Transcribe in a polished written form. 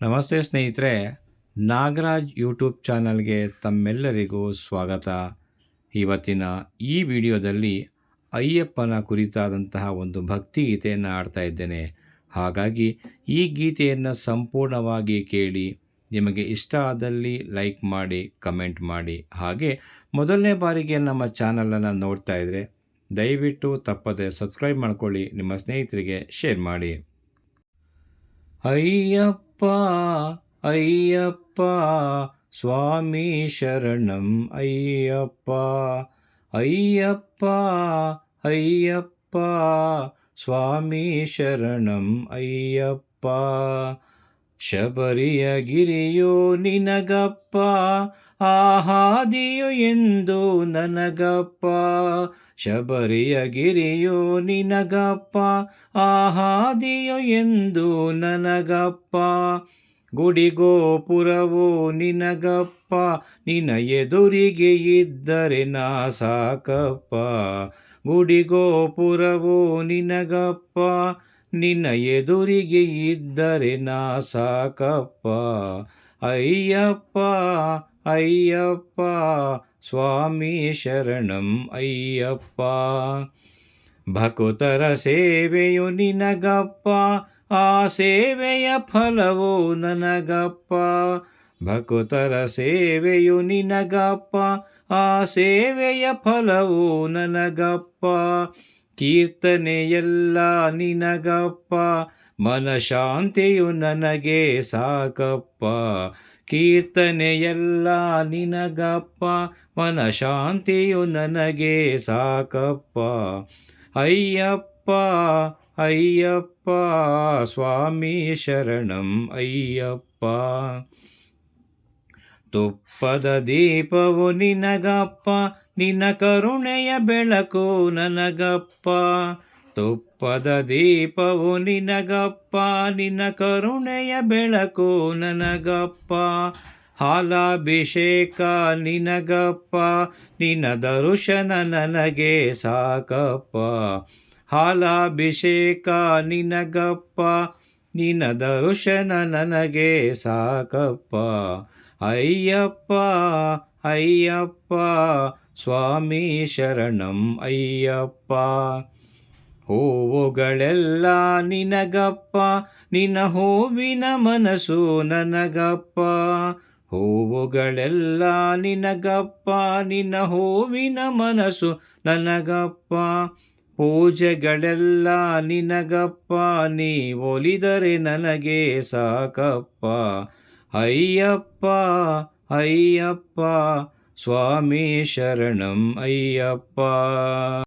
ನಮಸ್ತೆ ಸ್ನೇಹಿತರೆ, ನಾಗರಾಜ್ ಯೂಟ್ಯೂಬ್ ಚಾನಲ್ಗೆ ತಮ್ಮೆಲ್ಲರಿಗೂ ಸ್ವಾಗತ. ಇವತ್ತಿನ ಈ ವಿಡಿಯೋದಲ್ಲಿ ಅಯ್ಯಪ್ಪನ ಕುರಿತಾದಂತಹ ಒಂದು ಭಕ್ತಿಗೀತೆಯನ್ನು ಹಾಡ್ತಾ ಇದ್ದೇನೆ. ಹಾಗಾಗಿ ಈ ಗೀತೆಯನ್ನು ಸಂಪೂರ್ಣವಾಗಿ ಕೇಳಿ, ನಿಮಗೆ ಇಷ್ಟ ಆದಲ್ಲಿ ಲೈಕ್ ಮಾಡಿ, ಕಮೆಂಟ್ ಮಾಡಿ. ಹಾಗೆ ಮೊದಲನೇ ಬಾರಿಗೆ ನಮ್ಮ ಚಾನಲನ್ನು ನೋಡ್ತಾ ಇದ್ದರೆ ದಯವಿಟ್ಟು ತಪ್ಪದೆ ಸಬ್ಸ್ಕ್ರೈಬ್ ಮಾಡ್ಕೊಳ್ಳಿ, ನಿಮ್ಮ ಸ್ನೇಹಿತರಿಗೆ ಶೇರ್ ಮಾಡಿ. ಅಯ್ಯಪ್ಪ ಅಯ್ಯಪ್ಪ ಸ್ವಾಮಿ ಶರಣಂ ಅಯ್ಯಪ್ಪ. ಅಯ್ಯಪ್ಪ ಅಯ್ಯಪ್ಪ ಸ್ವಾಮಿ ಶರಣಂ ಅಯ್ಯಪ್ಪ. ಶಬರಿಯ ಗಿರಿಯೋ ನಿನಗಪ್ಪ, ಆಹಾದಿಯು ಎಂದು ನನಗಪ್ಪ. ಶಬರಿಯ ಗಿರಿಯೋ ನಿನಗಪ್ಪ, ಆಹಾದಿಯು ಎಂದು ನನಗಪ್ಪ. ಗುಡಿಗೋಪುರವೋ ನಿನಗಪ್ಪ, ನಿನ ಎದುರಿಗೆ ಇದ್ದರೆ ನಾ ಸಾಕಪ್ಪ. ಗುಡಿಗೋಪುರವೋ ನಿನಗಪ್ಪ, ನಿನ್ನ ಎದುರಿಗೆ ಇದ್ದರೆ ನಾ ಸಾಕಪ್ಪ. ಅಯ್ಯಪ್ಪ ಅಯ್ಯಪ್ಪ ಸ್ವಾಮಿ ಶರಣಂ ಅಯ್ಯಪ್ಪ. ಭಕ್ತರ ಸೇವೆಯು ನಿನಗಪ್ಪ, ಆ ಸೇವೆಯ ಫಲವೋ ನನಗಪ್ಪ. ಭಕ್ತರ ಸೇವೆಯು ನಿನಗಪ್ಪ, ಆ ಸೇವೆಯ ಫಲವೋ ನನಗಪ್ಪ. ಕೀರ್ತನೆಯೆಲ್ಲ ನಿನಗಪ್ಪ, ಮನಶಾಂತಿಯು ನನಗೆ ಸಾಕಪ್ಪ. ಕೀರ್ತನೆಯೆಲ್ಲ ನಿನಗಪ್ಪ, ಮನಶಾಂತಿಯು ನನಗೆ ಸಾಕಪ್ಪ. ಅಯ್ಯಪ್ಪ ಅಯ್ಯಪ್ಪ ಸ್ವಾಮಿ ಶರಣಂ ಅಯ್ಯಪ್ಪ. ತುಪ್ಪದ ದೀಪವು ನಿನಗಪ್ಪ, ನಿನ್ನ ಕರುಣೆಯ ಬೆಳಕು ನನಗಪ್ಪ. ತುಪ್ಪದ ದೀಪವು ನಿನಗಪ್ಪ, ನಿನ್ನ ಕರುಣೆಯ ಬೆಳಕು ನನಗಪ್ಪ. ಹಾಲಾಭಿಷೇಕ ನಿನಗಪ್ಪ, ನಿನ್ನ ದರ್ಶನ ನನಗೆ ಸಾಕಪ್ಪ. ಹಾಲಾಭಿಷೇಕ ನಿನಗಪ್ಪ, ನಿನ್ನ ದರ್ಶನ ನನಗೆ ಸಾಕಪ್ಪ. ಅಯ್ಯಪ್ಪ ಅಯ್ಯಪ್ಪ ಸ್ವಾಮಿ ಶರಣಂ ಅಯ್ಯಪ್ಪ. ಹೂವುಗಳೆಲ್ಲ ನಿನಗಪ್ಪ, ನಿನ್ನ ಹೂವಿನ ಮನಸ್ಸು ನನಗಪ್ಪ. ಹೂವುಗಳೆಲ್ಲ ನಿನಗಪ್ಪ, ನಿನ್ನ ಹೂವಿನ ಮನಸ್ಸು ನನಗಪ್ಪ. ಪೂಜೆಗಳೆಲ್ಲ ನಿನಗಪ್ಪ, ನೀ ಒಲಿದರೆ ನನಗೆ ಸಾಕಪ್ಪ. ಅಯ್ಯಪ್ಪ ಅಯ್ಯಪ್ಪ ಸ್ವಾಮಿ ಶರಣಂ ಅಯ್ಯಪ್ಪ.